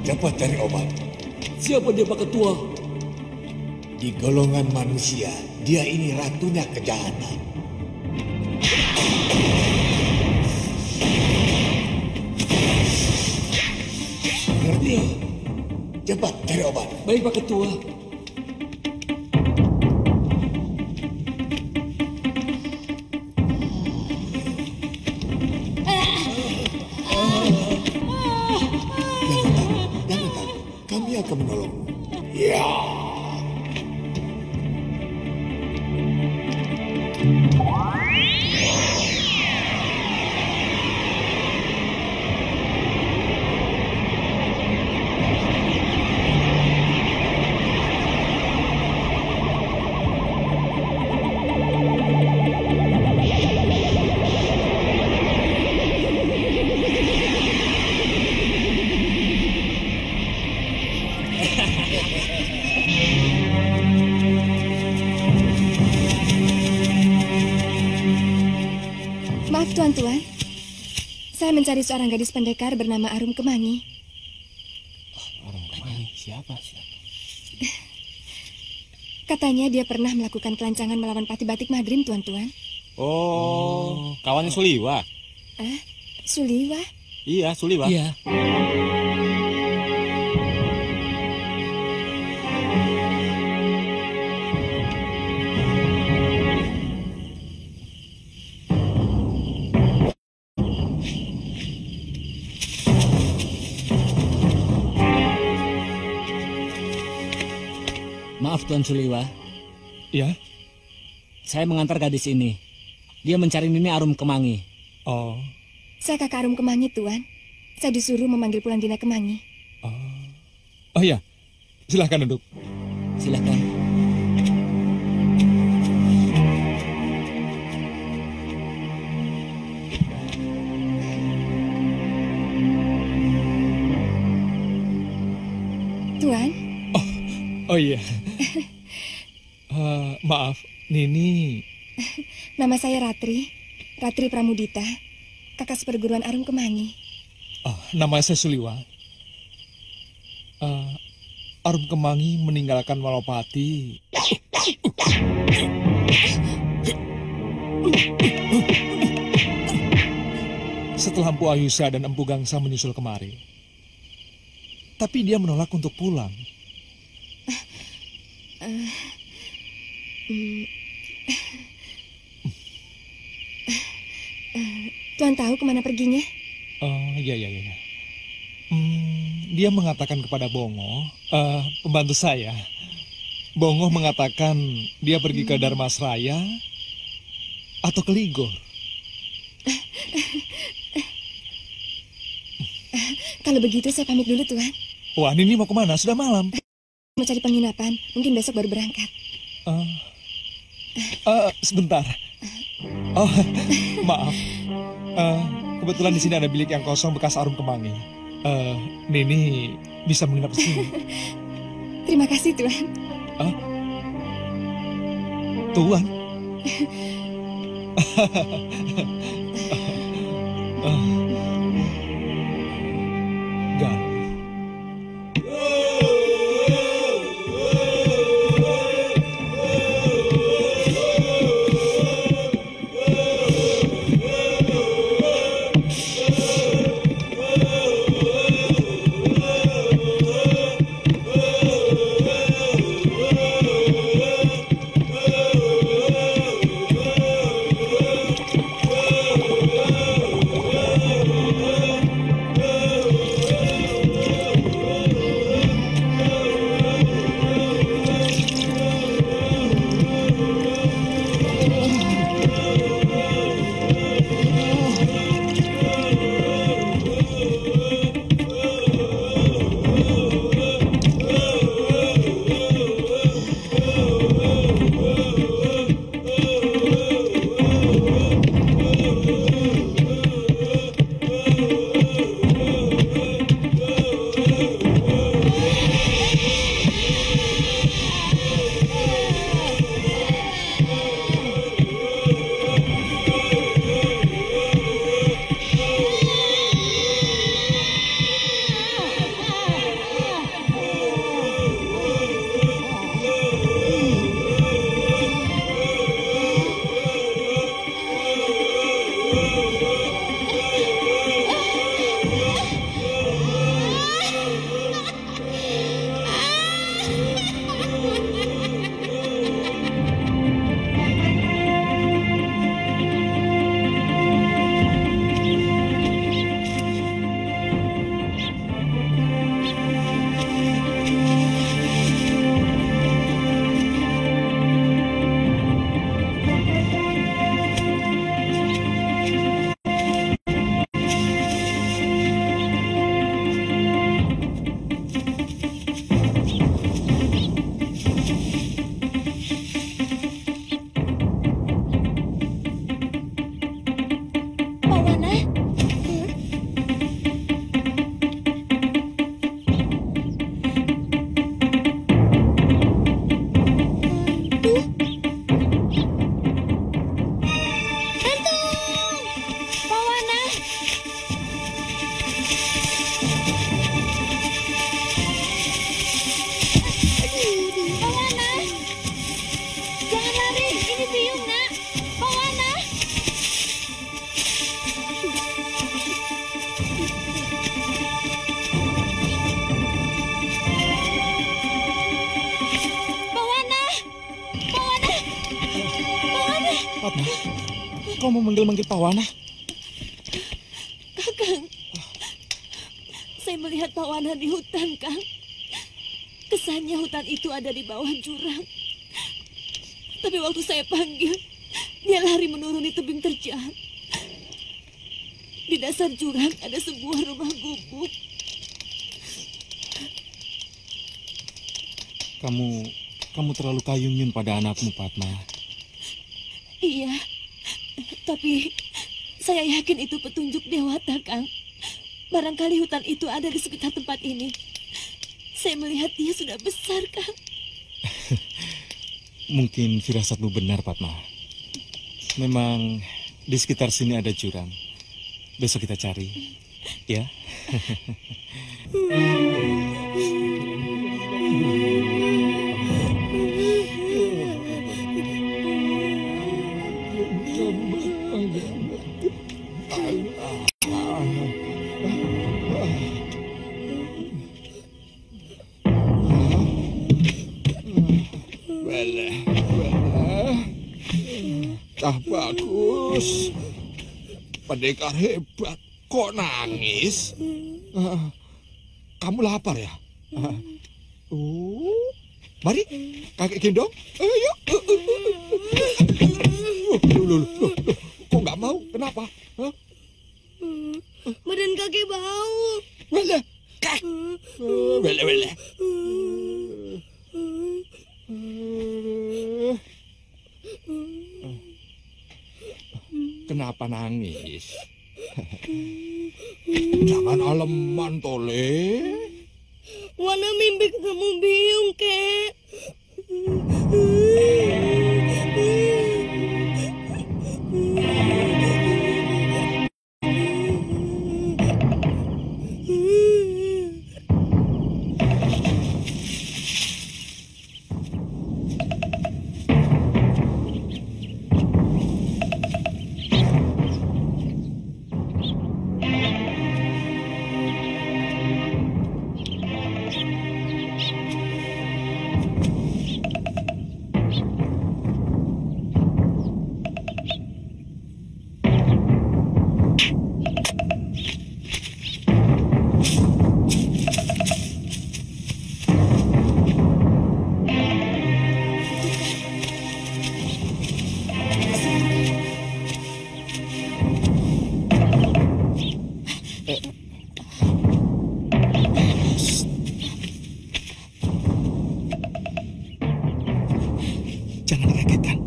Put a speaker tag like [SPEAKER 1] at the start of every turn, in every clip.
[SPEAKER 1] Cepat cari obat.
[SPEAKER 2] Siapa dia, Pak Ketua?
[SPEAKER 1] Di golongan manusia, dia ini ratunya kejahatan. Ngerti? Cepat cari obat.
[SPEAKER 2] Baik, Pak Ketua.
[SPEAKER 1] Akan menolong. Ya.
[SPEAKER 3] Maaf tuan-tuan, saya mencari seorang gadis pendekar bernama Arum Kemangi.
[SPEAKER 4] Arum Kemangi? Siapa?
[SPEAKER 3] Katanya dia pernah melakukan kelancangan melawan Pati Batik Madrim, tuan-tuan.
[SPEAKER 4] Oh, kawannya Suliwa?
[SPEAKER 3] Suliwa?
[SPEAKER 4] Iya, Suliwa.
[SPEAKER 2] Iya. Maaf Tuan Suliwa.
[SPEAKER 4] Ya?
[SPEAKER 2] Saya mengantar gadis ini. Dia mencari Nini Arum Kemangi.
[SPEAKER 4] Oh.
[SPEAKER 3] Saya kakak Arum Kemangi, Tuan. Saya disuruh memanggil Pulang Dina Kemangi.
[SPEAKER 4] Oh ya, silahkan duduk.
[SPEAKER 2] Silahkan.
[SPEAKER 3] Tuan?
[SPEAKER 4] Oh iya. Maaf, Nini.
[SPEAKER 3] Nama saya Ratri. Ratri Pramudita. Kakak seperguruan Arum Kemangi.
[SPEAKER 4] Nama saya Suliwa. Arum Kemangi meninggalkan Malopati. Setelah Empu Ayusa dan Empu Gangsa menyusul kemari. Tapi dia menolak untuk pulang.
[SPEAKER 3] Tuan tahu kemana perginya?
[SPEAKER 4] Iya. Dia mengatakan kepada Bongo, pembantu saya. Bongo mengatakan dia pergi ke Dharmasraya atau ke Ligor.
[SPEAKER 3] Kalau begitu saya pamit dulu, Tuan.
[SPEAKER 4] Wah, Nini mau kemana? Sudah malam.
[SPEAKER 3] Mau cari penginapan, mungkin besok baru berangkat.
[SPEAKER 4] Sebentar. Oh, maaf. Kebetulan di sini ada bilik yang kosong bekas Arum Kemangi. Nini bisa menginap di sini.
[SPEAKER 3] Terima kasih, Tuan.
[SPEAKER 4] Tuan. Galuh.
[SPEAKER 2] Fatma, kau mau manggil-manggil Pawana?
[SPEAKER 5] Kakang, saya melihat Pawana di hutan, Kang. Kesannya hutan itu ada di bawah jurang. Tapi waktu saya panggil, dia lari menuruni tebing terjal. Di dasar jurang ada sebuah rumah gubuk.
[SPEAKER 2] Kamu terlalu kayunyun pada anakmu, Fatma.
[SPEAKER 5] Iya, tapi saya yakin itu petunjuk Dewata, Kang. Barangkali hutan itu ada di sekitar tempat ini. Saya melihat dia sudah besar, Kang.
[SPEAKER 2] Mungkin firasatmu benar, Fatma. Memang di sekitar sini ada jurang. Besok kita cari, ya.
[SPEAKER 1] Bagus. Pendekar hebat. Kok nangis? Kamu lapar ya? Mari, kakek gendong. Ayo. Loh. Kok nggak mau? Kenapa?
[SPEAKER 5] Badan kakek bau.
[SPEAKER 1] Wele. Wele. Kenapa nangis? Jangan aleman, Tole.
[SPEAKER 6] Wana mimpi ketemu Biung, kek.
[SPEAKER 2] Jangan dikagetkan.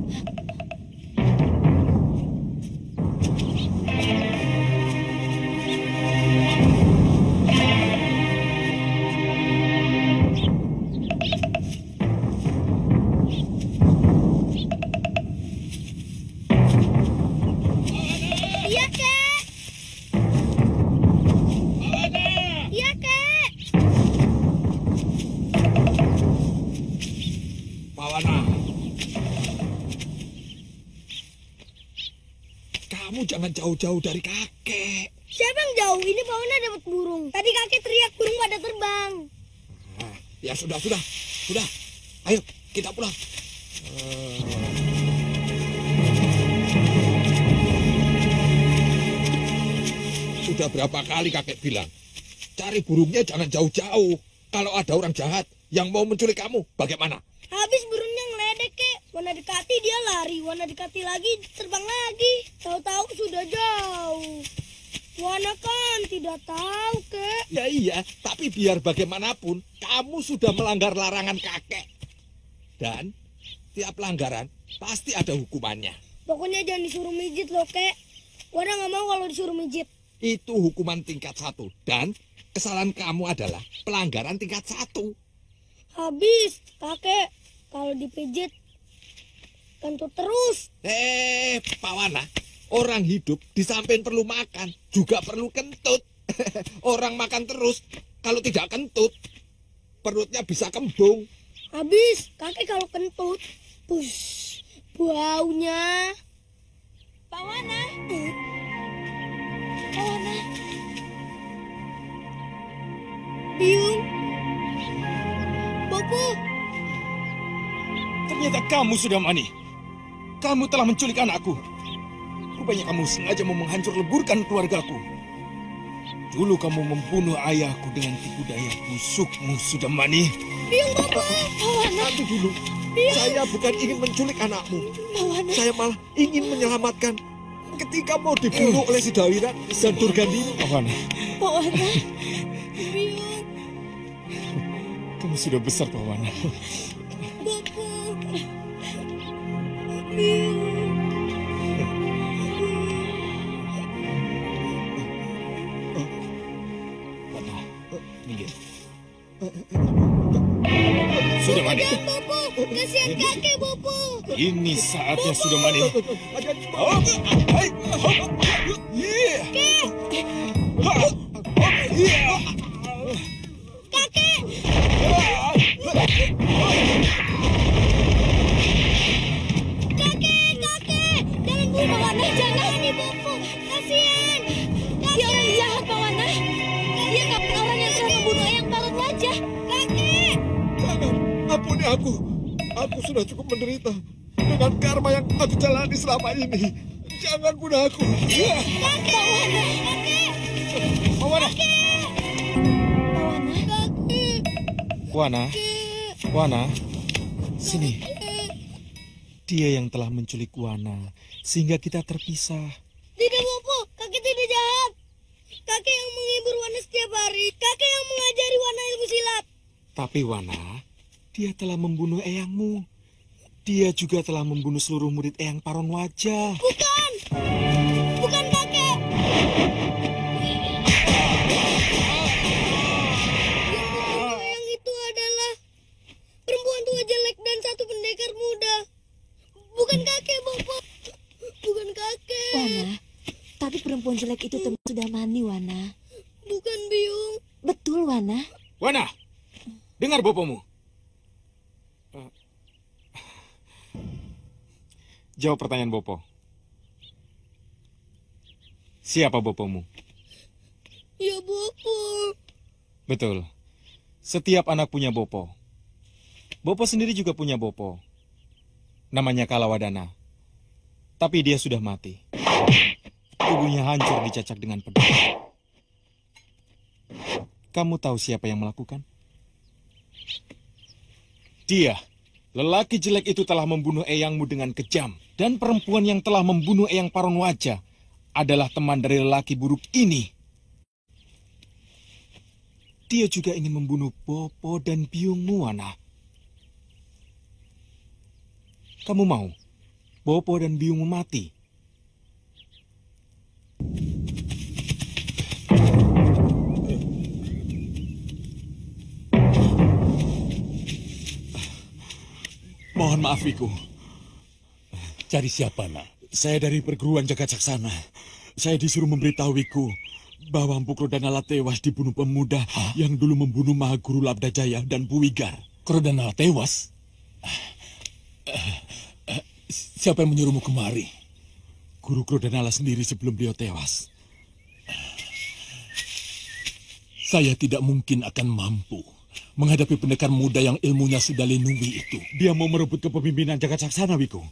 [SPEAKER 6] Iya, kek. Iya, kek.
[SPEAKER 1] Pak Wana. Kamu jangan jauh-jauh dari kakek.
[SPEAKER 6] Siapa yang jauh? Ini Pak Wana dapat burung. Tadi kakek teriak burung pada terbang.
[SPEAKER 1] Nah, ya sudah. Ayo, kita pulang. Sudah berapa kali kakek bilang, cari burungnya jangan jauh-jauh. Kalau ada orang jahat yang mau menculik kamu, bagaimana?
[SPEAKER 6] Habis burungnya ngeledek, kek. Wana dekati dia lari. Wana dekati lagi terbang lagi. Tahu-tahu sudah jauh. Wana kan tidak tahu, kek.
[SPEAKER 1] Ya iya, tapi biar bagaimanapun, kamu sudah melanggar larangan kakek. Dan tiap pelanggaran pasti ada hukumannya.
[SPEAKER 6] Pokoknya jangan disuruh mijit loh, kek. Wana nggak mau kalau disuruh mijit.
[SPEAKER 1] Itu hukuman tingkat 1. Dan kesalahan kamu adalah pelanggaran tingkat 1.
[SPEAKER 6] Habis, kakek. Kalau dipijit, kentut terus.
[SPEAKER 1] Pak Wana, orang hidup di samping perlu makan, juga perlu kentut. Orang makan terus, kalau tidak kentut, perutnya bisa kembung.
[SPEAKER 6] Habis, kakek kalau kentut, baunya.
[SPEAKER 5] Pak Wana. Pak Wana.
[SPEAKER 6] Biung. Bopo.
[SPEAKER 2] Ternyata kamu sudah mani. Kamu telah menculik anakku. Rupanya kamu sengaja mau menghancur leburkan keluargaku. Dulu kamu membunuh ayahku dengan tipu daya busukmu, sudah mani.
[SPEAKER 6] Biung, Bopo.
[SPEAKER 1] Nanti dulu, saya bukan ingin menculik anakmu. Saya malah ingin menyelamatkan. Ketika mau dibunuh oleh si Dawiran dan Durgandini.
[SPEAKER 2] Pak Wana,
[SPEAKER 5] Pak Wana.
[SPEAKER 6] Biung.
[SPEAKER 2] kamu sudah besar, Pak Wana.
[SPEAKER 6] Bopo. Biung.
[SPEAKER 2] Wana, minggir. Sudah mani.
[SPEAKER 6] Bopo, kasihan kakek, Bopo.
[SPEAKER 2] Ini saatnya sudah mani. Hop, hai, hop, yeah. Hop, yeah.
[SPEAKER 6] Kakek. Kakek. Jangan bunuh Wana, jangan nih, Bopo. Kasihan.
[SPEAKER 5] Dia orang jahat, Pak Wana. Dia kapan orang yang telah membunuh Eyang Parut Wajah.
[SPEAKER 6] Kakek.
[SPEAKER 1] Jangan, ampuni aku. Aku sudah cukup menderita dengan karma yang aku jalani selama ini. Jangan bunuh aku.
[SPEAKER 6] Kakek.
[SPEAKER 2] Pak Wana.
[SPEAKER 6] Kakek.
[SPEAKER 2] Wana, Wana, sini. Dia yang telah menculik Wana, sehingga kita terpisah.
[SPEAKER 6] Tidak, Bopo. Kakek tidak jahat. Kakek yang menghibur Wana setiap hari. Kakek yang mengajari Wana ilmu silat.
[SPEAKER 2] Tapi Wana, dia telah membunuh eyangmu. Dia juga telah membunuh seluruh murid Eyang Paron Wajah.
[SPEAKER 6] Bukan. Bukan kakek. Yang membunuh Eyang
[SPEAKER 5] perempuan jelek itu teman sudah mani, Wana.
[SPEAKER 6] Bukan Biung.
[SPEAKER 5] Betul, Wana.
[SPEAKER 2] Wana, dengar bopomu. Jawab pertanyaan Bopo. Siapa bopomu?
[SPEAKER 6] Ya Bopo.
[SPEAKER 2] Betul. Setiap anak punya bopo. Bopo sendiri juga punya bopo. Namanya Kalawadana. Tapi dia sudah mati. Tubuhnya hancur dicacak dengan pedang. Kamu tahu siapa yang melakukan? Dia. Lelaki jelek itu telah membunuh eyangmu dengan kejam. Dan perempuan yang telah membunuh eyang Paron Wajah adalah teman dari lelaki buruk ini. Dia juga ingin membunuh Bopo dan biungmu, Wana. Kamu mau Bopo dan biungmu mati?
[SPEAKER 7] Mohon maaf, Wiku.
[SPEAKER 8] Cari siapa, nak?
[SPEAKER 7] Saya dari perguruan Jagacaksana. Saya disuruh memberitahu Wiku bahwa Empu Krodanala tewas dibunuh pemuda yang dulu membunuh Mahaguru Labdajaya dan Puwigar.
[SPEAKER 8] Krodanala tewas? Siapa yang menyuruhmu kemari?
[SPEAKER 7] Guru Krodanala sendiri sebelum beliau tewas.
[SPEAKER 8] Saya tidak mungkin akan mampu menghadapi pendekar muda yang ilmunya sudah linui itu.
[SPEAKER 7] Dia mau merebut kepemimpinan Jagacaksana, Wiku.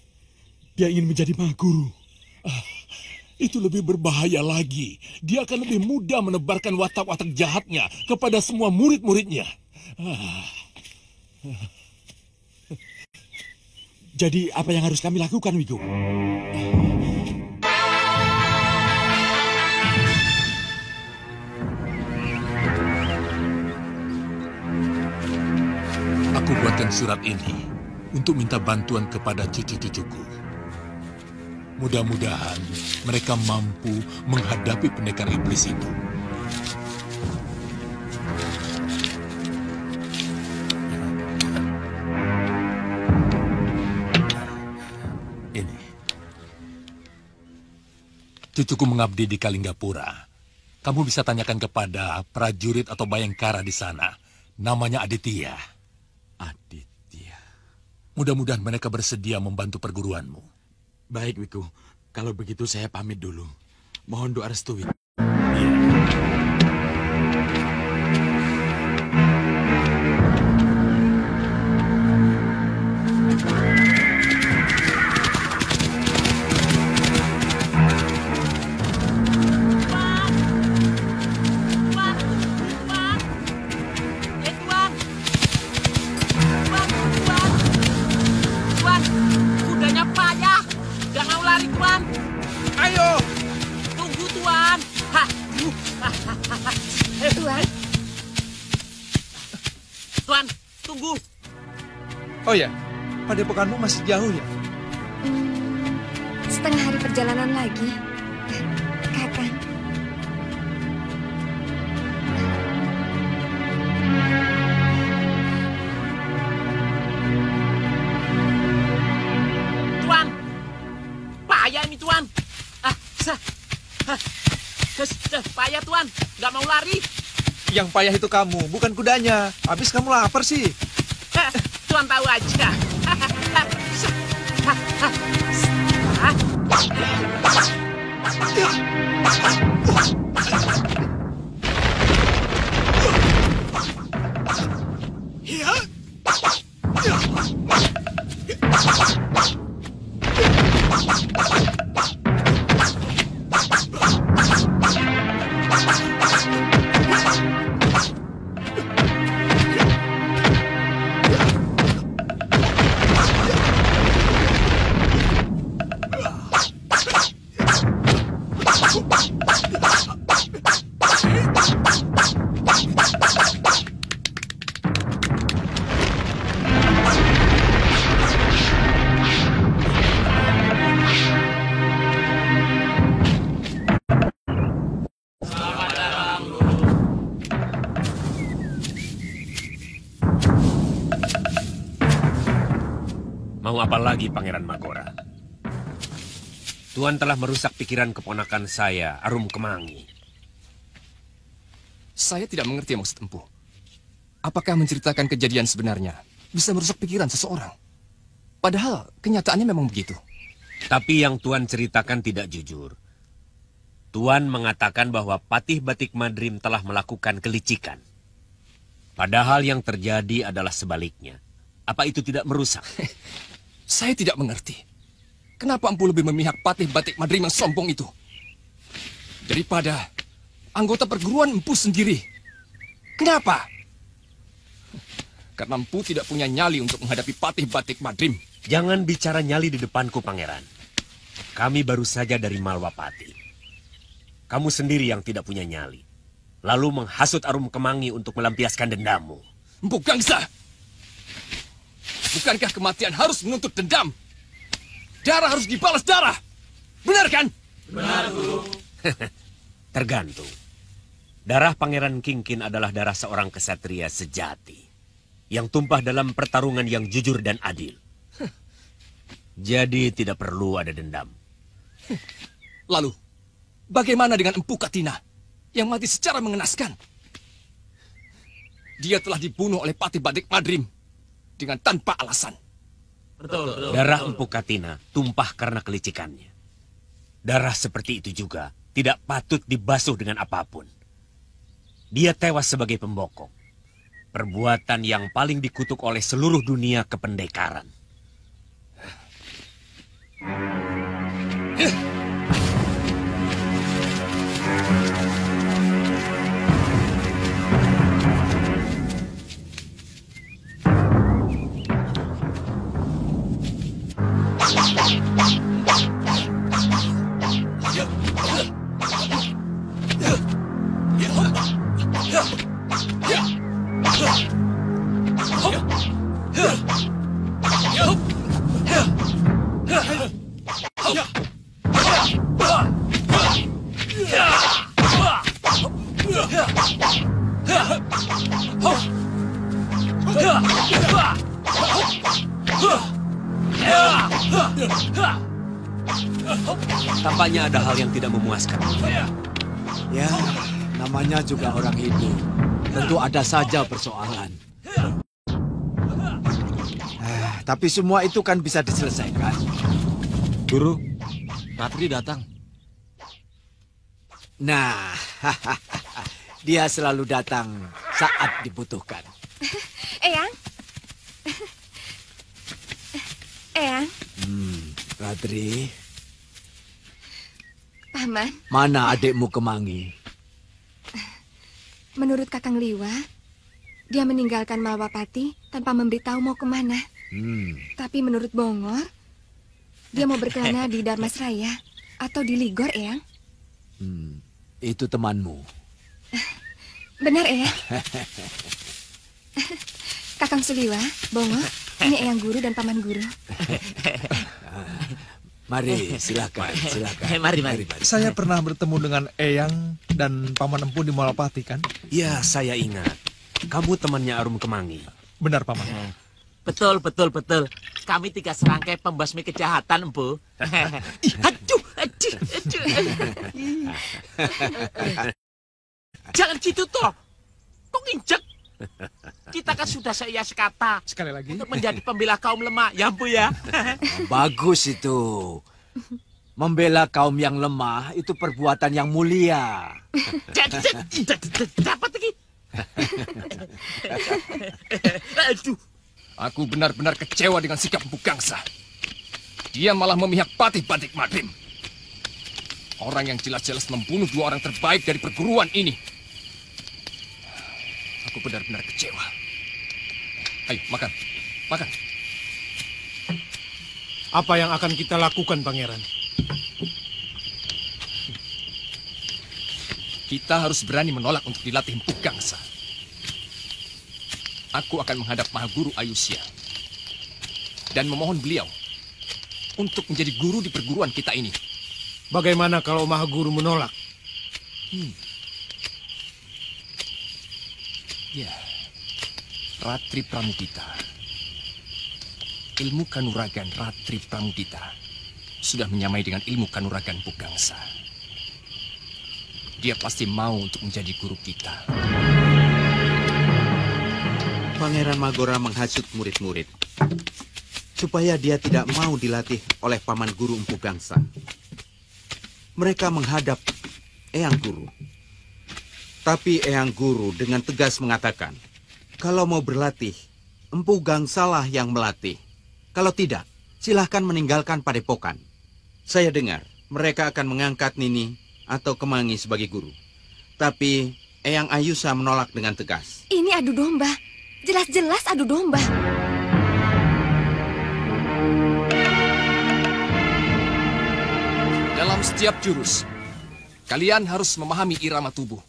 [SPEAKER 7] Dia ingin menjadi Mahaguru.
[SPEAKER 8] Itu lebih berbahaya lagi. Dia akan lebih mudah menebarkan watak-watak jahatnya kepada semua murid-muridnya.
[SPEAKER 7] Jadi apa yang harus kami lakukan, Wiku?
[SPEAKER 8] Aku buatkan surat ini untuk minta bantuan kepada cucu-cucuku. Mudah-mudahan mereka mampu menghadapi pendekar iblis itu. Ini. Cucuku mengabdi di Kalinggapura. Kamu bisa tanyakan kepada prajurit atau bayangkara di sana. Namanya Aditya.
[SPEAKER 7] Aditya.
[SPEAKER 8] Mudah-mudahan mereka bersedia membantu perguruanmu.
[SPEAKER 7] Baik, Wiku. Kalau begitu saya pamit dulu. Mohon doa restu, Wiku.
[SPEAKER 4] Oh ya, padepokanmu masih jauh ya?
[SPEAKER 3] Setengah hari perjalanan lagi. Kakang.
[SPEAKER 9] Tuan, payah ini Tuan. Payah Tuan, nggak mau lari.
[SPEAKER 4] Yang payah itu kamu, bukan kudanya. Habis kamu lapar sih.
[SPEAKER 9] Tuan tahu aja.
[SPEAKER 10] Mau apa lagi Pangeran Magora? Tuan telah merusak pikiran keponakan saya, Arum Kemangi.
[SPEAKER 11] Saya tidak mengerti maksud Empu. Apakah menceritakan kejadian sebenarnya bisa merusak pikiran seseorang? Padahal kenyataannya memang begitu.
[SPEAKER 10] Tapi yang Tuan ceritakan tidak jujur. Tuan mengatakan bahwa Patih Batik Madrim telah melakukan kelicikan. Padahal yang terjadi adalah sebaliknya. Apa itu tidak merusak?
[SPEAKER 11] Saya tidak mengerti. Kenapa Empu lebih memihak Patih Batik Madrim yang sombong itu daripada anggota perguruan Empu sendiri? Kenapa? Karena Empu tidak punya nyali untuk menghadapi Patih Batik Madrim.
[SPEAKER 10] Jangan bicara nyali di depanku, Pangeran. Kami baru saja dari Malwapati. Kamu sendiri yang tidak punya nyali. Lalu menghasut Arum Kemangi untuk melampiaskan dendammu.
[SPEAKER 11] Empu Gangsa! Bukankah kematian harus menuntut dendam? Darah harus dibalas darah. Benar kan?
[SPEAKER 10] Benar, Guru. Tergantung. Darah Pangeran Kingkin adalah darah seorang kesatria sejati. Yang tumpah dalam pertarungan yang jujur dan adil. Jadi tidak perlu ada dendam.
[SPEAKER 11] Lalu, bagaimana dengan Empu Katina yang mati secara mengenaskan? Dia telah dibunuh oleh Patih Batik Madrim dengan tanpa alasan.
[SPEAKER 10] Betul. Darah Empu Katina tumpah karena kelicikannya. Darah seperti itu juga tidak patut dibasuh dengan apapun. Dia tewas sebagai pembokok. Perbuatan yang paling dikutuk oleh seluruh dunia kependekaran. Tampaknya ada hal yang tidak memuaskan.
[SPEAKER 12] Ya, namanya juga orang hidup. Tentu ada saja persoalan. Tapi semua itu kan bisa diselesaikan.
[SPEAKER 7] Guru, Ratri datang.
[SPEAKER 12] Nah, dia selalu datang saat dibutuhkan.
[SPEAKER 3] Eyang? Eyang?
[SPEAKER 12] Ratri,
[SPEAKER 3] Paman,
[SPEAKER 12] mana adikmu Kemangi?
[SPEAKER 3] menurut Kakang Liwa, dia meninggalkan Malwapati tanpa memberitahu mau kemana. Tapi menurut Bongor, dia mau berkelana di Darmasraya atau di Ligor, Eyang.
[SPEAKER 12] Itu temanmu.
[SPEAKER 3] Benar, Eyang. Kakang Suliwa, Bongor, ini Eyang Guru dan Paman Guru.
[SPEAKER 12] Mari, silakan.
[SPEAKER 9] Mari.
[SPEAKER 4] Saya pernah bertemu dengan Eyang dan Paman Empu di Malwapati, kan?
[SPEAKER 10] Ya, saya ingat. Kamu temannya Arum Kemangi.
[SPEAKER 4] Benar, Paman.
[SPEAKER 9] Betul. Kami 3 serangkai pembasmi kejahatan, Empu. Aduh. Jangan gitu toh. Kok nginjek? Kita kan sudah seia sekata.
[SPEAKER 4] Sekali lagi.
[SPEAKER 9] Untuk menjadi pembela kaum lemah, ya Empu ya.
[SPEAKER 12] Bagus itu. Membela kaum yang lemah itu perbuatan yang mulia.
[SPEAKER 9] Dapat lagi. Aduh.
[SPEAKER 11] Aku benar-benar kecewa dengan sikap Empu Gangsa. Dia malah memihak Patih Batik Madrim. Orang yang jelas-jelas membunuh 2 orang terbaik dari perguruan ini. Aku benar-benar kecewa. Ayo, makan.
[SPEAKER 13] Apa yang akan kita lakukan, Pangeran?
[SPEAKER 11] Kita harus berani menolak untuk dilatih Empu Gangsa. Aku akan menghadap Mahaguru Ayusya dan memohon beliau untuk menjadi guru di perguruan kita ini.
[SPEAKER 13] Bagaimana kalau Mahaguru menolak?
[SPEAKER 11] Ya, Ratri Pramudita. Ilmu kanuragan Ratri Pramudita sudah menyamai dengan ilmu kanuragan Empu Gangsa. Dia pasti mau untuk menjadi guru kita.
[SPEAKER 14] Pangeran Magora menghasut murid-murid supaya dia tidak mau dilatih oleh paman guru Empu Gangsa. Mereka menghadap Eyang Guru. Tapi Eyang Guru dengan tegas mengatakan, kalau mau berlatih, Empu Gangsalah yang melatih. Kalau tidak, silahkan meninggalkan padepokan. Saya dengar mereka akan mengangkat Nini atau Kemangi sebagai guru. Tapi Eyang Ayusa menolak dengan tegas.
[SPEAKER 3] Ini adu domba. Jelas-jelas adu domba.
[SPEAKER 11] Dalam setiap jurus, kalian harus memahami irama tubuh,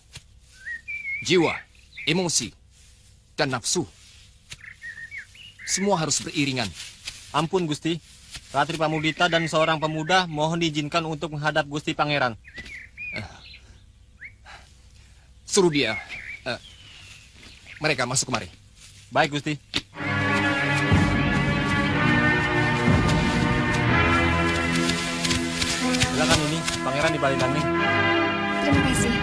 [SPEAKER 11] jiwa, emosi, dan nafsu. Semua harus beriringan.
[SPEAKER 15] Ampun, Gusti. Ratri Pamudita dan seorang pemuda mohon diizinkan untuk menghadap Gusti Pangeran.
[SPEAKER 11] Suruh dia. Mereka masuk kemari.
[SPEAKER 15] Baik, Gusti. Silakan ini, Pangeran di Bali Langning.
[SPEAKER 3] Terima kasih.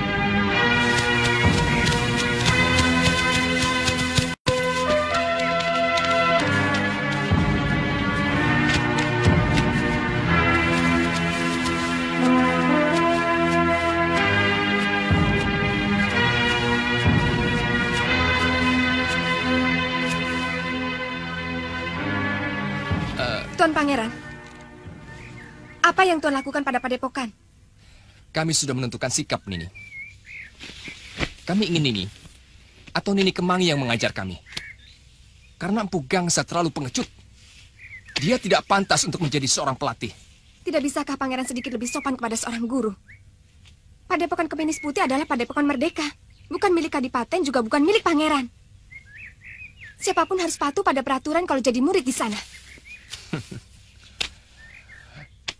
[SPEAKER 3] Tuan Pangeran, apa yang Tuan lakukan pada padepokan?
[SPEAKER 11] Kami sudah menentukan sikap, Nini. Kami ingin Nini atau Nini Kemangi yang mengajar kami. Karena Empu Gangsa terlalu pengecut. Dia tidak pantas untuk menjadi seorang pelatih.
[SPEAKER 3] Tidak bisakah Pangeran sedikit lebih sopan kepada seorang guru? Padepokan Kepenis Putih adalah padepokan merdeka. Bukan milik kadipaten, juga bukan milik Pangeran. Siapapun harus patuh pada peraturan kalau jadi murid di sana.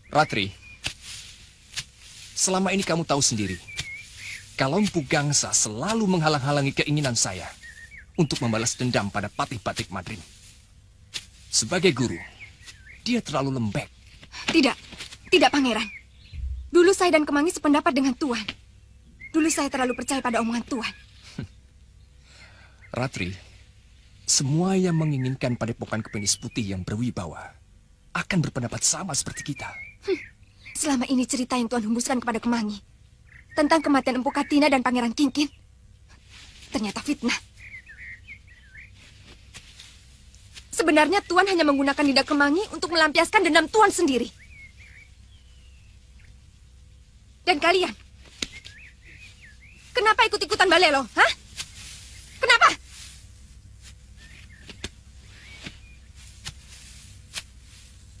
[SPEAKER 11] Ratri, selama ini kamu tahu sendiri, kalau Empu Gangsa selalu menghalang-halangi keinginan saya untuk membalas dendam pada Patih Batik Madrim. Sebagai guru, dia terlalu lembek.
[SPEAKER 3] Tidak Pangeran. Dulu saya dan Kemangi sependapat dengan Tuan. Dulu saya terlalu percaya pada omongan Tuan.
[SPEAKER 11] Ratri, semua yang menginginkan padepokan Kepenis Putih yang berwibawa akan berpendapat sama seperti kita.
[SPEAKER 3] Selama ini cerita yang Tuan hembuskan kepada Kemangi tentang kematian Empu Katina dan Pangeran Kingkin ternyata fitnah. Sebenarnya Tuan hanya menggunakan lidah Kemangi untuk melampiaskan dendam Tuan sendiri. Dan kalian, kenapa ikut-ikutan balelo? Hah? Kenapa?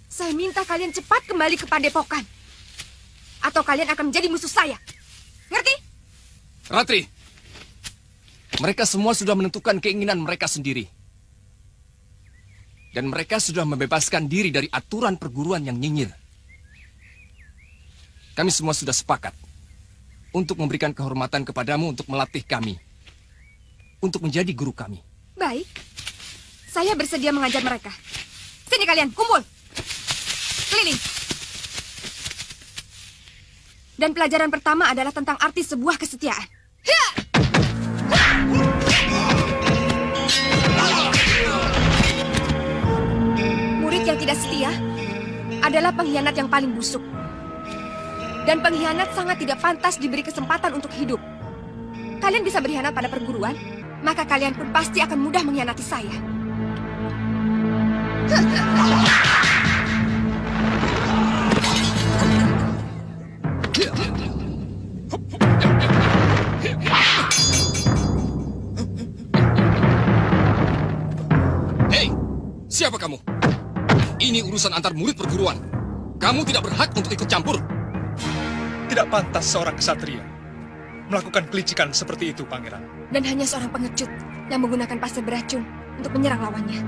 [SPEAKER 3] Saya minta kalian cepat kembali ke padepokan. Atau kalian akan menjadi musuh saya. Ngerti?
[SPEAKER 11] Ratri, mereka semua sudah menentukan keinginan mereka sendiri. Dan mereka sudah membebaskan diri dari aturan perguruan yang nyinyir. Kami semua sudah sepakat untuk memberikan kehormatan kepadamu untuk melatih kami. Untuk menjadi guru kami.
[SPEAKER 3] Baik. Saya bersedia mengajar mereka. Sini kalian, kumpul. Keliling. Dan pelajaran pertama adalah tentang arti sebuah kesetiaan. Murid yang tidak setia adalah pengkhianat yang paling busuk. Dan pengkhianat sangat tidak pantas diberi kesempatan untuk hidup. Kalian bisa berkhianat pada perguruan, maka kalian pun pasti akan mudah mengkhianati saya.
[SPEAKER 11] Hei, siapa kamu? Ini urusan antar murid perguruan. Kamu tidak berhak untuk ikut campur.
[SPEAKER 4] Tidak pantas seorang ksatria melakukan kelicikan seperti itu, Pangeran.
[SPEAKER 3] Dan hanya seorang pengecut yang menggunakan pasir beracun untuk menyerang lawannya.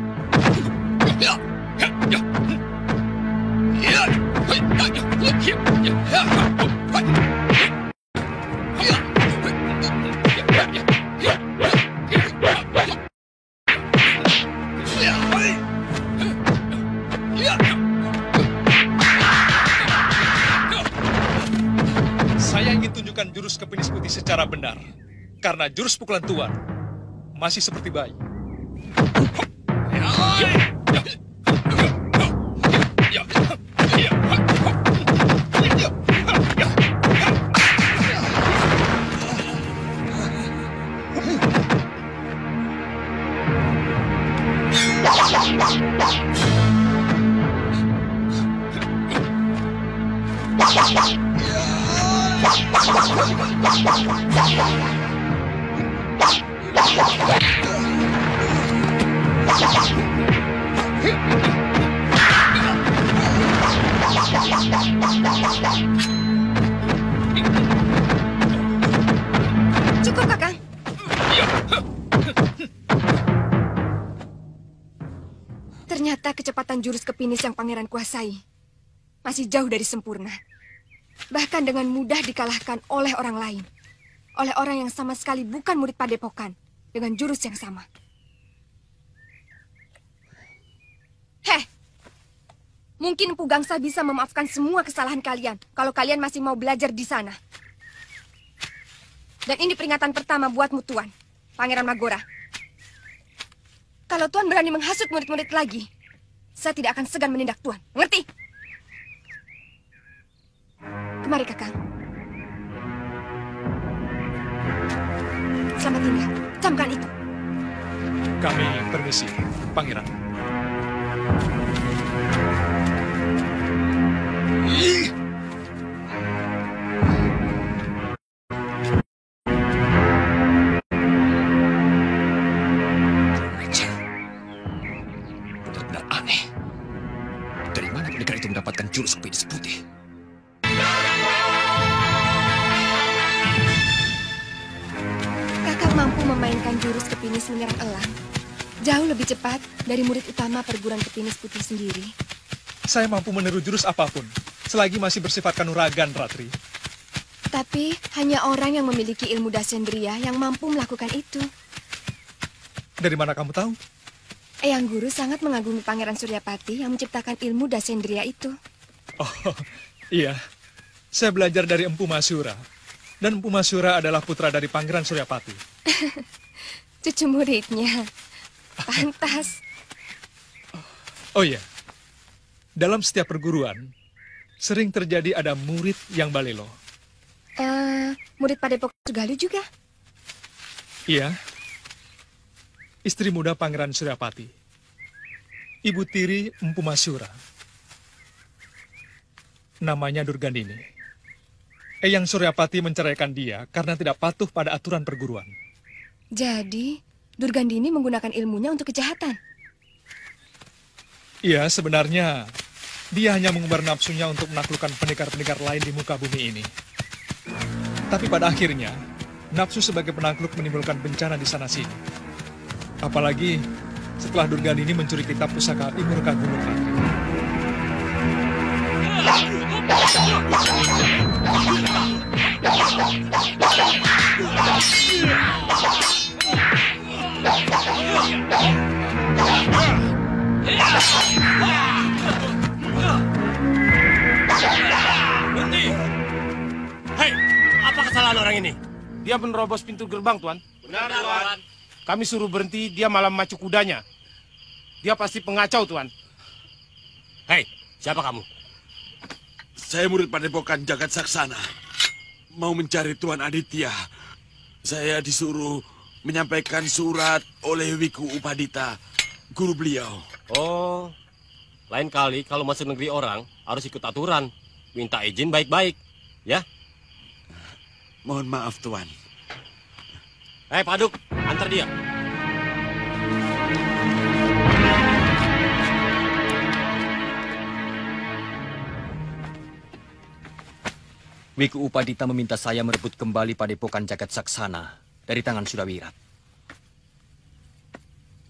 [SPEAKER 4] jurus kepenis putih secara benar. Karena jurus pukulan Tuan masih seperti bayi.
[SPEAKER 3] Cukup, Kakang. Ternyata kecepatan jurus kepinis yang pangeran kuasai masih jauh dari sempurna. Bahkan dengan mudah dikalahkan oleh orang lain. Oleh orang yang sama sekali bukan murid padepokan dengan jurus yang sama. Heh, mungkin Empu Gangsa bisa memaafkan semua kesalahan kalian kalau kalian masih mau belajar di sana. Dan ini peringatan pertama buatmu, Tuan, Pangeran Magora. Kalau Tuan berani menghasut murid-murid lagi, saya tidak akan segan menindak Tuan. Mengerti? Kemari, Kakang. Selamat tinggal. Camkan itu.
[SPEAKER 4] Kami permisi, Pangeran.
[SPEAKER 11] Benar-benar aneh. Dari mana pendekar itu mendapatkan jurus kepenis putih?
[SPEAKER 3] Kakak mampu memainkan jurus kepinis menyerang elang jauh lebih cepat dari murid utama perguruan kepinis putih sendiri.
[SPEAKER 4] Saya mampu meniru jurus apapun, selagi masih bersifat kanuragan, Ratri.
[SPEAKER 3] Tapi hanya orang yang memiliki ilmu dasendria yang mampu melakukan itu.
[SPEAKER 4] Dari mana kamu tahu?
[SPEAKER 3] Eyang Guru sangat mengagumi Pangeran Suryapati yang menciptakan ilmu dasendria itu.
[SPEAKER 4] Oh, iya. Saya belajar dari Empu Masyura. Dan Empu Masyura adalah putra dari Pangeran Suryapati.
[SPEAKER 3] Cucu muridnya. Pantas.
[SPEAKER 4] Oh iya. Dalam setiap perguruan, sering terjadi ada murid yang balelo.
[SPEAKER 3] Murid Padepokan Sugalu juga?
[SPEAKER 4] Iya. Istri muda Pangeran Suryapati. Ibu tiri Empu Masyura. Namanya Durgandini. Eyang Suryapati menceraikan dia karena tidak patuh pada aturan perguruan.
[SPEAKER 3] Jadi, Durgandini menggunakan ilmunya untuk kejahatan?
[SPEAKER 4] Iya, sebenarnya dia hanya mengumbar nafsunya untuk menaklukkan pendekar-pendekar lain di muka bumi ini. Tapi pada akhirnya, nafsu sebagai penakluk menimbulkan bencana di sana-sini. Apalagi setelah Durgandini mencuri kitab pusaka Imurka Gunung Ratri.
[SPEAKER 16] Berhenti! Hei, apa kesalahan orang ini?
[SPEAKER 13] Dia menerobos pintu gerbang, Tuan.
[SPEAKER 16] Benar, Tuan.
[SPEAKER 13] Kami suruh berhenti, dia malah memacu kudanya. Dia pasti pengacau, Tuan.
[SPEAKER 16] Hei, siapa kamu?
[SPEAKER 7] Saya murid Padepokan Jagat Saksana. Mau mencari Tuan Aditya. Saya disuruh menyampaikan surat oleh Wiku Upadita, guru beliau.
[SPEAKER 16] Oh, lain kali kalau masuk negeri orang harus ikut aturan. Minta izin baik-baik, ya?
[SPEAKER 7] Mohon maaf, Tuan.
[SPEAKER 16] Hei, Paduk, antar dia.
[SPEAKER 11] Wiku Upadita meminta saya merebut kembali Padepokan Jagat Saksana dari tangan Surawirat.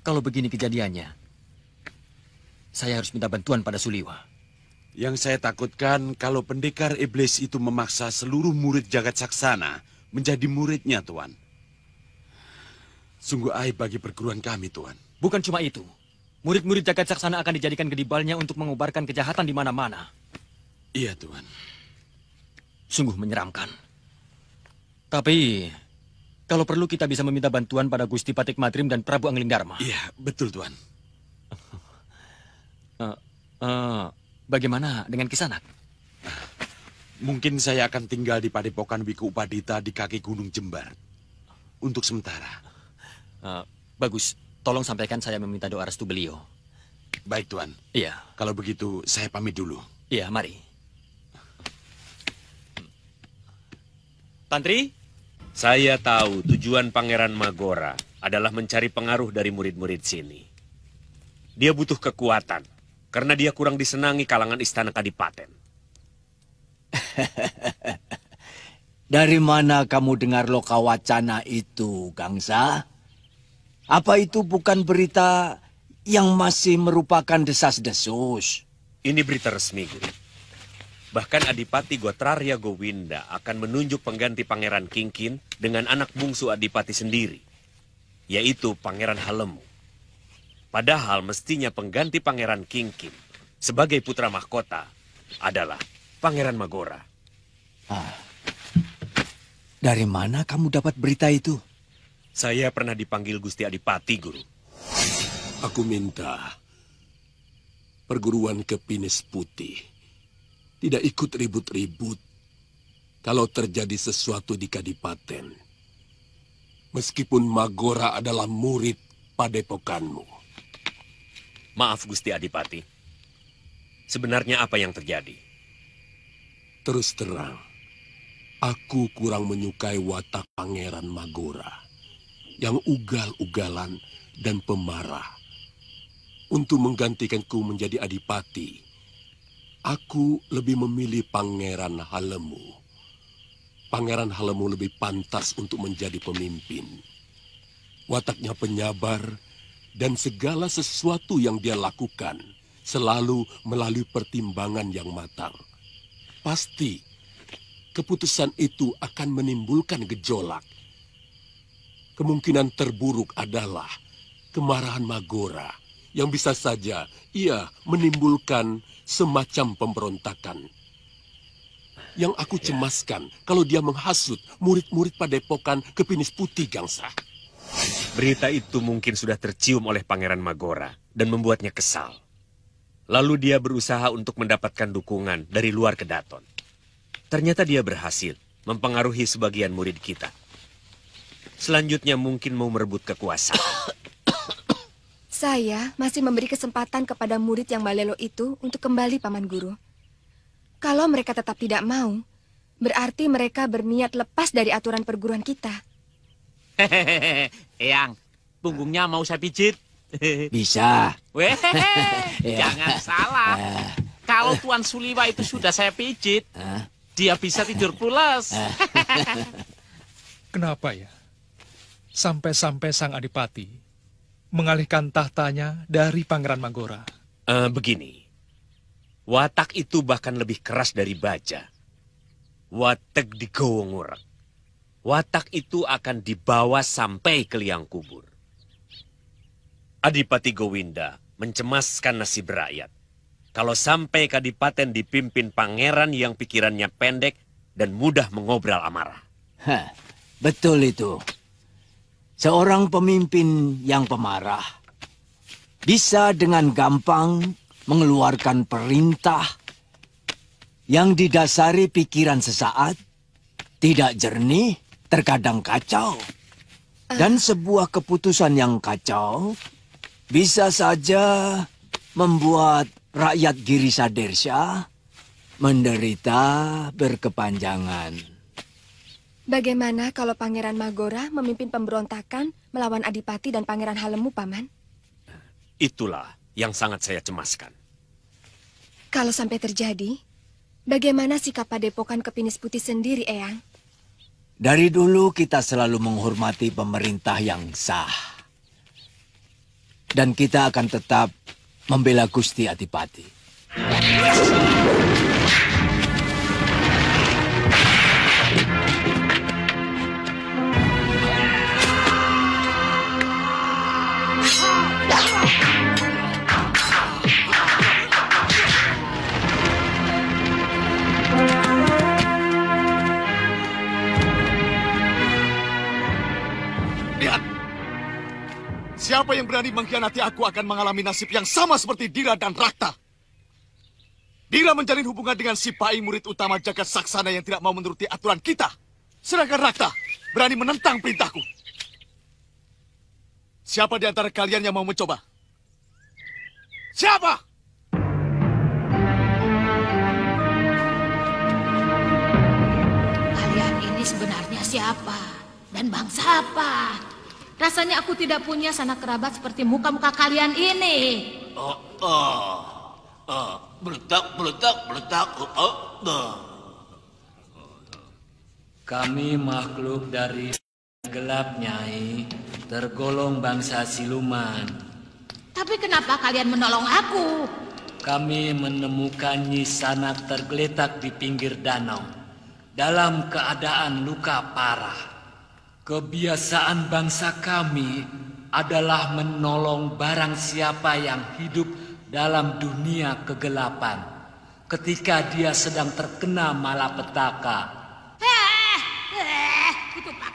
[SPEAKER 11] Kalau begini kejadiannya, saya harus minta bantuan pada Suliwa.
[SPEAKER 7] Yang saya takutkan kalau pendekar iblis itu memaksa seluruh murid Jagat Saksana menjadi muridnya, Tuan. Sungguh aib bagi perguruan kami, Tuan.
[SPEAKER 11] Bukan cuma itu. Murid-murid Jagat Saksana akan dijadikan gedibalnya untuk mengobarkan kejahatan di mana-mana.
[SPEAKER 7] Iya, Tuan.
[SPEAKER 11] Sungguh menyeramkan.
[SPEAKER 17] Tapi, kalau perlu kita bisa meminta bantuan pada Gusti Patik Matrim dan Prabu Angling Dharma.
[SPEAKER 7] Iya, betul Tuan.
[SPEAKER 17] Bagaimana dengan Kisanak?
[SPEAKER 7] Mungkin saya akan tinggal di Padepokan Wiku Upadita di kaki Gunung Jembar. Untuk sementara.
[SPEAKER 17] Bagus, tolong sampaikan saya meminta doa restu beliau.
[SPEAKER 7] Baik Tuan.
[SPEAKER 17] Iya.
[SPEAKER 7] Kalau begitu, saya pamit dulu.
[SPEAKER 17] Iya, mari. Tantri?
[SPEAKER 10] Saya tahu tujuan Pangeran Magora adalah mencari pengaruh dari murid-murid sini. Dia butuh kekuatan, karena dia kurang disenangi kalangan istana kadipaten.
[SPEAKER 12] Dari mana kamu dengar loka wacana itu, Gangsa? Apa itu bukan berita yang masih merupakan desas-desus?
[SPEAKER 10] Ini berita resmi, Guru. Bahkan Adipati Gotrarya Gowinda akan menunjuk pengganti Pangeran Kingkin dengan anak bungsu Adipati sendiri, yaitu Pangeran Halemu. Padahal mestinya pengganti Pangeran Kingkin sebagai putra mahkota adalah Pangeran Magora.
[SPEAKER 12] Dari mana kamu dapat berita itu?
[SPEAKER 10] Saya pernah dipanggil Gusti Adipati, Guru.
[SPEAKER 18] Aku minta perguruan Kepines Putih tidak ikut ribut-ribut kalau terjadi sesuatu di Kadipaten. Meskipun Magora adalah murid padepokanmu.
[SPEAKER 10] Maaf Gusti Adipati. Sebenarnya apa yang terjadi?
[SPEAKER 18] Terus terang, aku kurang menyukai watak Pangeran Magora yang ugal-ugalan dan pemarah. Untuk menggantikanku menjadi adipati, aku lebih memilih Pangeran Halemu. Pangeran Halemu lebih pantas untuk menjadi pemimpin. Wataknya penyabar dan segala sesuatu yang dia lakukan selalu melalui pertimbangan yang matang. Pasti keputusan itu akan menimbulkan gejolak. Kemungkinan terburuk adalah kemarahan Magora yang bisa saja ia menimbulkan semacam pemberontakan. Yang aku cemaskan kalau dia menghasut murid-murid padepokan Kepines Putih, Gangsa.
[SPEAKER 10] Berita itu mungkin sudah tercium oleh Pangeran Magora dan membuatnya kesal. Lalu dia berusaha untuk mendapatkan dukungan dari luar Kedaton. Ternyata dia berhasil mempengaruhi sebagian murid kita. Selanjutnya mungkin mau merebut kekuasaan.
[SPEAKER 3] Saya masih memberi kesempatan kepada murid yang balelo itu untuk kembali, Paman Guru. Kalau mereka tetap tidak mau, berarti mereka berniat lepas dari aturan perguruan kita.
[SPEAKER 9] Hehehe, Eyang, punggungnya mau saya pijit.
[SPEAKER 12] Bisa.
[SPEAKER 9] Jangan salah. Kalau Tuan Suliwa itu sudah saya pijit, dia bisa tidur pulas.
[SPEAKER 4] Kenapa ya? Sampai-sampai sang adipati mengalihkan tahtanya dari Pangeran Magora.
[SPEAKER 10] Begini, watak itu bahkan lebih keras dari baja. Watak digowo ngurek. Watak itu akan dibawa sampai ke liang kubur. Adipati Gowinda mencemaskan nasib rakyat. Kalau sampai Kadipaten dipimpin pangeran yang pikirannya pendek dan mudah mengobrol amarah.
[SPEAKER 12] Betul itu. Seorang pemimpin yang pemarah bisa dengan gampang mengeluarkan perintah yang didasari pikiran sesaat, tidak jernih, terkadang kacau. Dan sebuah keputusan yang kacau bisa saja membuat rakyat Girisa Dersha menderita berkepanjangan.
[SPEAKER 3] Bagaimana kalau Pangeran Magora memimpin pemberontakan melawan Adipati dan Pangeran Halemu, Paman?
[SPEAKER 10] Itulah yang sangat saya cemaskan.
[SPEAKER 3] Kalau sampai terjadi, bagaimana sikap Padepokan Kepines Putih sendiri, Eyang?
[SPEAKER 12] Dari dulu kita selalu menghormati pemerintah yang sah. Dan kita akan tetap membela Gusti Adipati.
[SPEAKER 2] Siapa yang berani mengkhianati aku akan mengalami nasib yang sama seperti Dira dan Rakta. Dira menjalin hubungan dengan si Pai, murid utama Jagat Saksana yang tidak mau menuruti aturan kita. Sedangkan Rakta berani menentang perintahku. Siapa di antara kalian yang mau mencoba? Siapa?
[SPEAKER 19] Kalian ini sebenarnya siapa? Dan bangsa apa? Rasanya aku tidak punya sanak kerabat seperti muka-muka kalian ini.
[SPEAKER 20] Beletak.
[SPEAKER 21] Kami makhluk dari gelap, Nyai, tergolong bangsa siluman.
[SPEAKER 19] Tapi kenapa kalian menolong aku?
[SPEAKER 21] Kami menemukan Nyi Sanak tergeletak di pinggir danau dalam keadaan luka parah. Kebiasaan bangsa kami adalah menolong barang siapa yang hidup dalam dunia kegelapan ketika dia sedang terkena malapetaka.
[SPEAKER 19] Ketupak.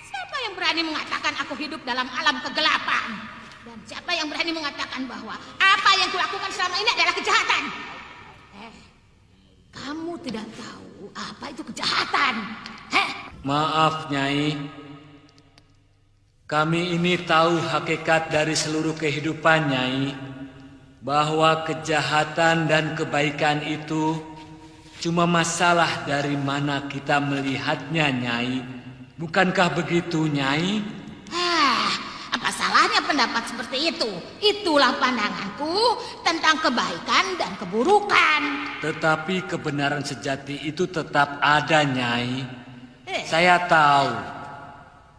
[SPEAKER 19] Siapa yang berani mengatakan aku hidup dalam alam kegelapan? Dan siapa yang berani mengatakan bahwa apa yang kulakukan selama ini adalah kejahatan? Kamu tidak tahu apa itu kejahatan.
[SPEAKER 21] Maaf, Nyai. Kami ini tahu hakikat dari seluruh kehidupan, Nyai. Bahwa kejahatan dan kebaikan itu cuma masalah dari mana kita melihatnya, Nyai. Bukankah begitu, Nyai?
[SPEAKER 19] Apa salahnya pendapat seperti itu? Itulah pandanganku tentang kebaikan dan keburukan.
[SPEAKER 21] Tetapi kebenaran sejati itu tetap ada, Nyai. Saya tahu,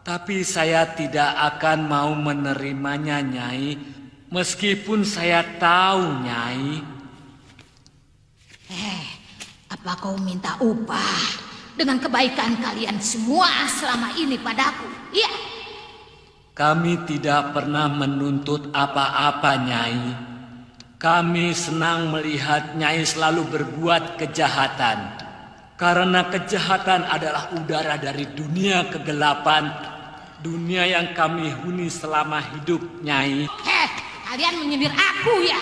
[SPEAKER 21] tapi saya tidak akan mau menerimanya, Nyai. Meskipun saya tahu, Nyai.
[SPEAKER 19] Apa kau minta upah dengan kebaikan kalian semua selama ini padaku? Iya.
[SPEAKER 21] Kami tidak pernah menuntut apa-apa, Nyai. Kami senang melihat Nyai selalu berbuat kejahatan. Karena kejahatan adalah udara dari dunia kegelapan. Dunia yang kami huni selama hidup, Nyai.
[SPEAKER 19] Kalian menyindir aku ya?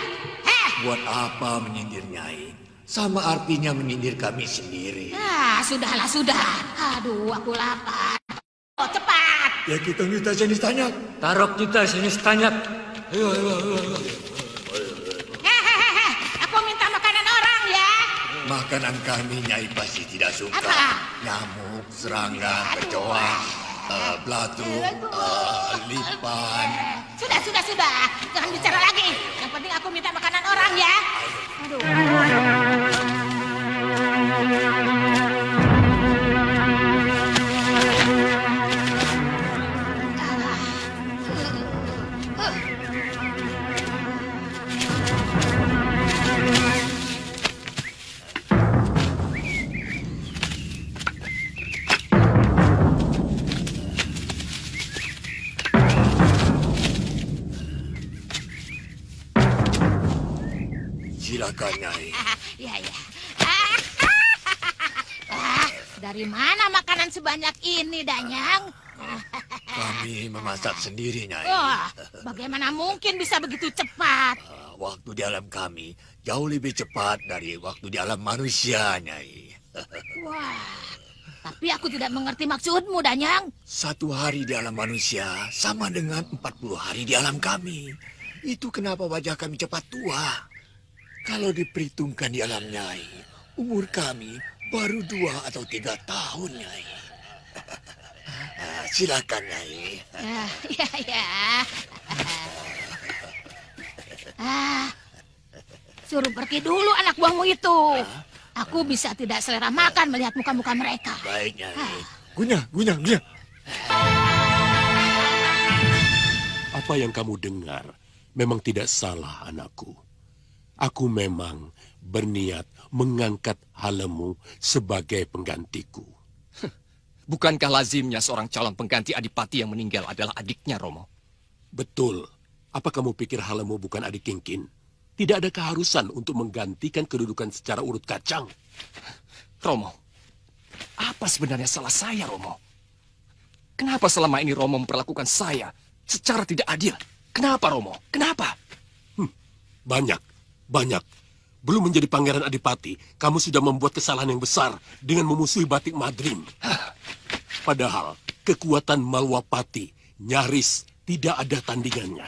[SPEAKER 20] Buat apa menyindir Nyai? Sama artinya menyindir kami sendiri.
[SPEAKER 19] Sudahlah. Aduh, aku lapar. Oh, cepat.
[SPEAKER 20] Ya kita jenis tanya.
[SPEAKER 21] Tarok kita jenis tanya.
[SPEAKER 20] Ayo.
[SPEAKER 19] Aku minta makanan orang ya.
[SPEAKER 20] Makanan kami Nyai pasti tidak suka.
[SPEAKER 19] Apa?
[SPEAKER 20] Nyamuk, serangga, kecoa, belatung, lipan.
[SPEAKER 19] Sudah. Jangan bicara lagi. Yang penting aku minta makanan orang ya. Aduh.
[SPEAKER 20] Silakan, Nyai.
[SPEAKER 19] Ya. Dari mana makanan sebanyak ini, Danyang?
[SPEAKER 20] Kami memasak sendiri, Nyai.
[SPEAKER 19] Bagaimana mungkin bisa begitu cepat?
[SPEAKER 20] Waktu di alam kami jauh lebih cepat dari waktu di alam manusia, Nyai.
[SPEAKER 19] Tapi aku tidak mengerti maksudmu, Danyang.
[SPEAKER 20] 1 hari di alam manusia sama dengan 40 hari di alam kami. Itu kenapa wajah kami cepat tua. Kalau diperhitungkan di alam Nyai, umur kami baru 2 atau 3 tahun, Nyai. Silakan, Nyai.
[SPEAKER 19] Ya. Suruh pergi dulu anak buahmu itu. Aku bisa tidak selera makan melihat muka-muka mereka.
[SPEAKER 20] Baik, Nyai. Gunyah.
[SPEAKER 18] Apa yang kamu dengar memang tidak salah, anakku. Aku memang berniat mengangkat Halemu sebagai penggantiku.
[SPEAKER 11] Bukankah lazimnya seorang calon pengganti adipati yang meninggal adalah adiknya, Romo?
[SPEAKER 18] Betul. Apa kamu pikir Halemu bukan adik Kingkin? Tidak ada keharusan untuk menggantikan kedudukan secara urut kacang.
[SPEAKER 11] Romo, apa sebenarnya salah saya, Romo? Kenapa selama ini Romo memperlakukan saya secara tidak adil. Kenapa, Romo? Kenapa?
[SPEAKER 18] Banyak. Belum menjadi pangeran Adipati, kamu sudah membuat kesalahan yang besar dengan memusuhi Batik Madrim. Padahal kekuatan Malwapati nyaris tidak ada tandingannya.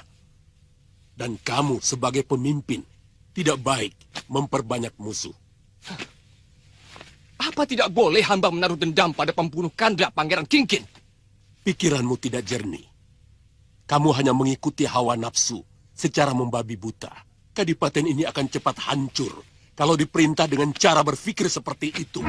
[SPEAKER 18] Dan kamu sebagai pemimpin tidak baik memperbanyak musuh.
[SPEAKER 11] Apa tidak boleh hamba menaruh dendam pada pembunuh kandra Pangeran Kingkin?
[SPEAKER 18] Pikiranmu tidak jernih. Kamu hanya mengikuti hawa nafsu secara membabi buta. Kadipaten ini akan cepat hancur kalau diperintah dengan cara berpikir seperti itu.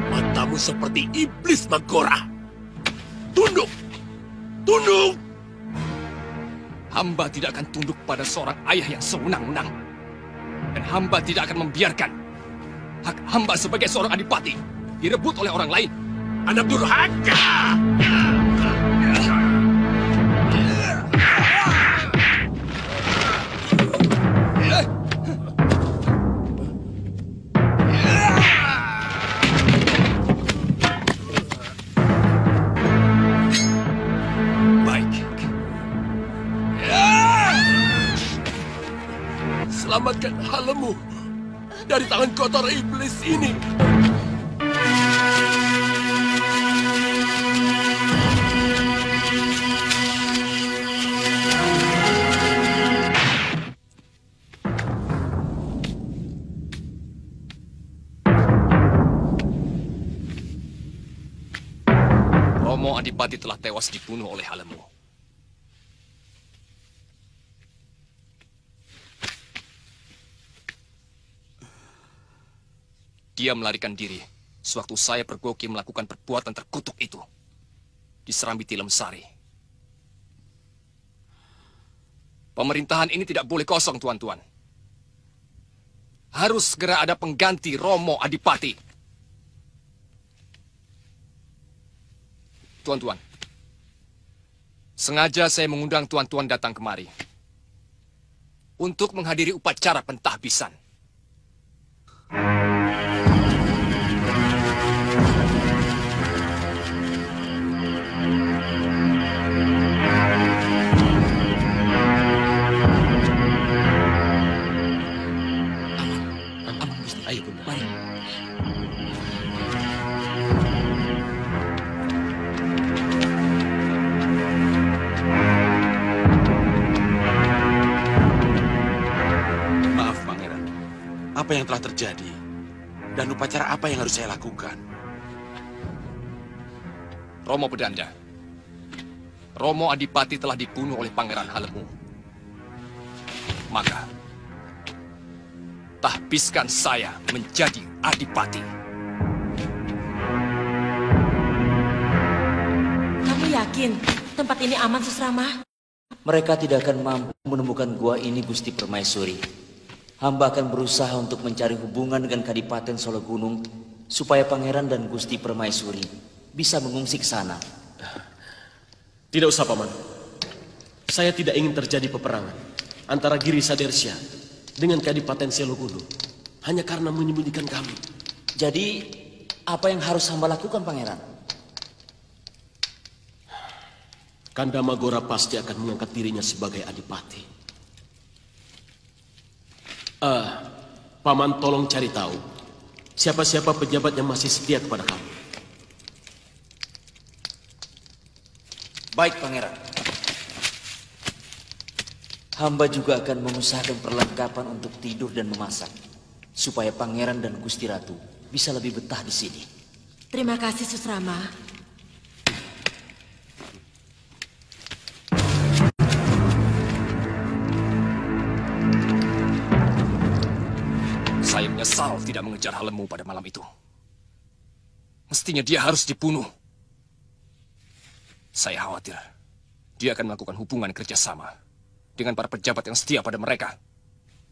[SPEAKER 18] Matamu seperti iblis, Magora. Tunduk! Tunduk!
[SPEAKER 11] Hamba tidak akan tunduk pada seorang ayah yang sewenang-wenang. Dan hamba tidak akan membiarkan hak hamba sebagai seorang adipati direbut oleh orang lain.
[SPEAKER 18] Anak durhaka!
[SPEAKER 11] Baik.
[SPEAKER 18] Selamatkan Halemu dari tangan kotor iblis ini.
[SPEAKER 11] Romo Adipati telah tewas dibunuh oleh Halemu. Dia melarikan diri sewaktu saya pergoki melakukan perbuatan terkutuk itu di Serambi Tilem Sari. Pemerintahan ini tidak boleh kosong, tuan-tuan. Harus segera ada pengganti Romo Adipati. Tuan-tuan, sengaja saya mengundang tuan-tuan datang kemari untuk menghadiri upacara pentahbisan.
[SPEAKER 18] Ayo, Bunda. Mari.
[SPEAKER 7] Maaf, Pangeran. Apa yang telah terjadi? Dan upacara apa yang harus saya lakukan?
[SPEAKER 11] Romo Bedanda, Romo Adipati telah dibunuh oleh Pangeran Halemu. Maka, tahbiskan saya menjadi Adipati.
[SPEAKER 1] Kamu yakin tempat ini aman, Susrama?
[SPEAKER 22] Mereka tidak akan mampu menemukan gua ini, Gusti Permaisuri. Hamba akan berusaha untuk mencari hubungan dengan Kadipaten Solo Gunung supaya Pangeran dan Gusti Permaisuri bisa mengungsi ke sana.
[SPEAKER 16] Tidak usah, Paman. Saya tidak ingin terjadi peperangan antara Giri Sadersya dengan Kadipaten Selo Gunung hanya karena menyembunyikan kami.
[SPEAKER 22] Jadi, apa yang harus hamba lakukan, Pangeran?
[SPEAKER 16] Kanda Magora pasti akan mengangkat dirinya sebagai adipati. Paman tolong cari tahu siapa-siapa pejabat yang masih setia kepada kami.
[SPEAKER 22] Baik, Pangeran. Hamba juga akan mengusahakan perlengkapan untuk tidur dan memasak, supaya Pangeran dan Gusti Ratu bisa lebih betah di sini.
[SPEAKER 1] Terima kasih, Susrama.
[SPEAKER 11] Saya menyesal tidak mengejar Halemu pada malam itu. Mestinya dia harus dibunuh. Saya khawatir dia akan melakukan hubungan kerjasama dengan para pejabat yang setia pada mereka.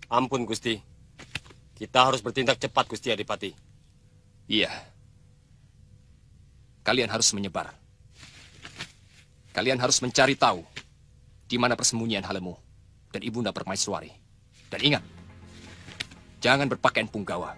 [SPEAKER 16] Ampun, Gusti. Kita harus bertindak cepat, Gusti Adipati.
[SPEAKER 11] Iya. Kalian harus menyebar. Kalian harus mencari tahu di mana persembunyian Halemu dan Ibunda Permaiswari. Dan ingat, jangan berpakaian punggawa.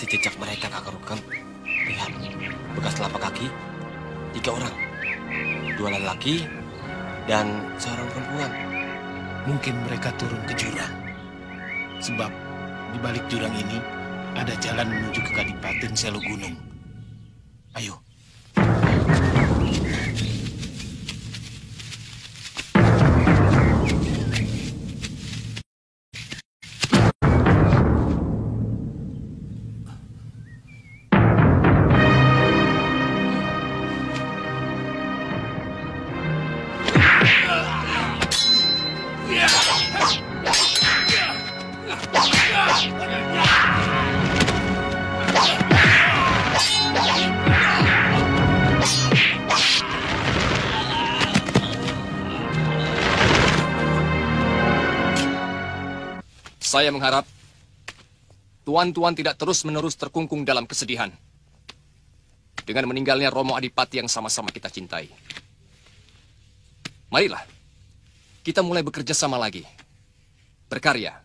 [SPEAKER 17] Jejak mereka, Kakak Rukam. Lihat, bekas telapak kaki, 3 orang. 2 laki dan seorang perempuan.
[SPEAKER 5] Mungkin mereka turun ke jurang. Sebab di balik jurang ini ada jalan menuju ke Kadipaten Selo Gunung. Ayo.
[SPEAKER 11] Saya mengharap tuan-tuan tidak terus-menerus terkungkung dalam kesedihan dengan meninggalnya Romo Adipati yang sama-sama kita cintai. Marilah, kita mulai bekerja sama lagi, berkarya,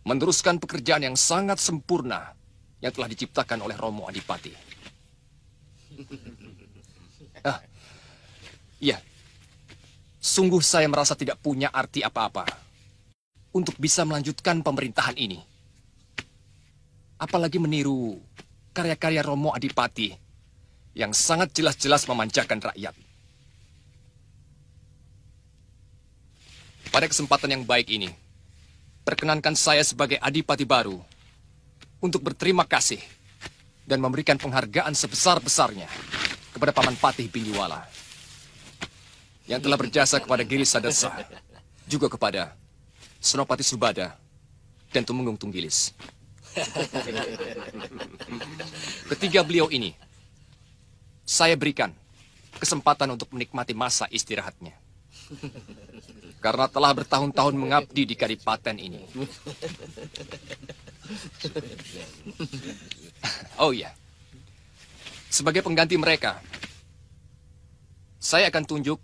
[SPEAKER 11] meneruskan pekerjaan yang sangat sempurna yang telah diciptakan oleh Romo Adipati. Iya, sungguh saya merasa tidak punya arti apa-apa untuk bisa melanjutkan pemerintahan ini. Apalagi meniru karya-karya Romo Adipati yang sangat jelas-jelas memanjakan rakyat. Pada kesempatan yang baik ini, perkenankan saya sebagai Adipati baru untuk berterima kasih dan memberikan penghargaan sebesar-besarnya kepada Paman Patih Biniwala yang telah berjasa kepada Giri Sadesa, juga kepada Senopati Subada dan Tumenggung Tunggilis. Ketiga beliau ini, saya berikan kesempatan untuk menikmati masa istirahatnya. Karena telah bertahun-tahun mengabdi di Kadipaten ini. Oh iya, sebagai pengganti mereka, saya akan tunjuk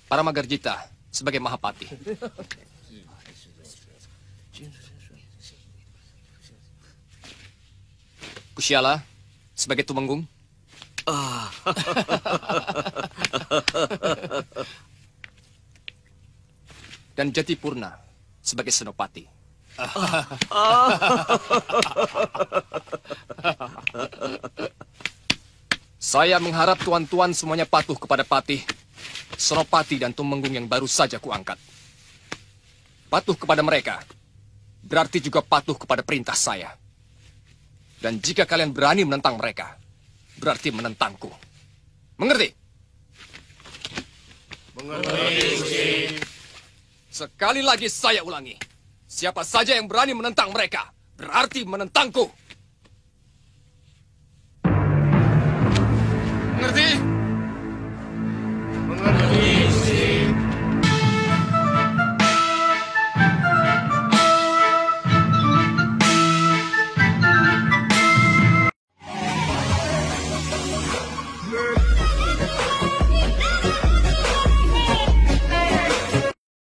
[SPEAKER 11] Paramagarjita sebagai Mahapati. Kusyala sebagai Tumenggung. Dan Jatipurna sebagai Senopati. Saya mengharap tuan-tuan semuanya patuh kepada Patih, Senopati dan Tumenggung yang baru saja kuangkat. Patuh kepada mereka berarti juga patuh kepada perintah saya. Dan jika kalian berani menentang mereka, berarti menentangku. Mengerti? Mengerti. Sekali lagi saya ulangi. Siapa saja yang berani menentang mereka, berarti menentangku.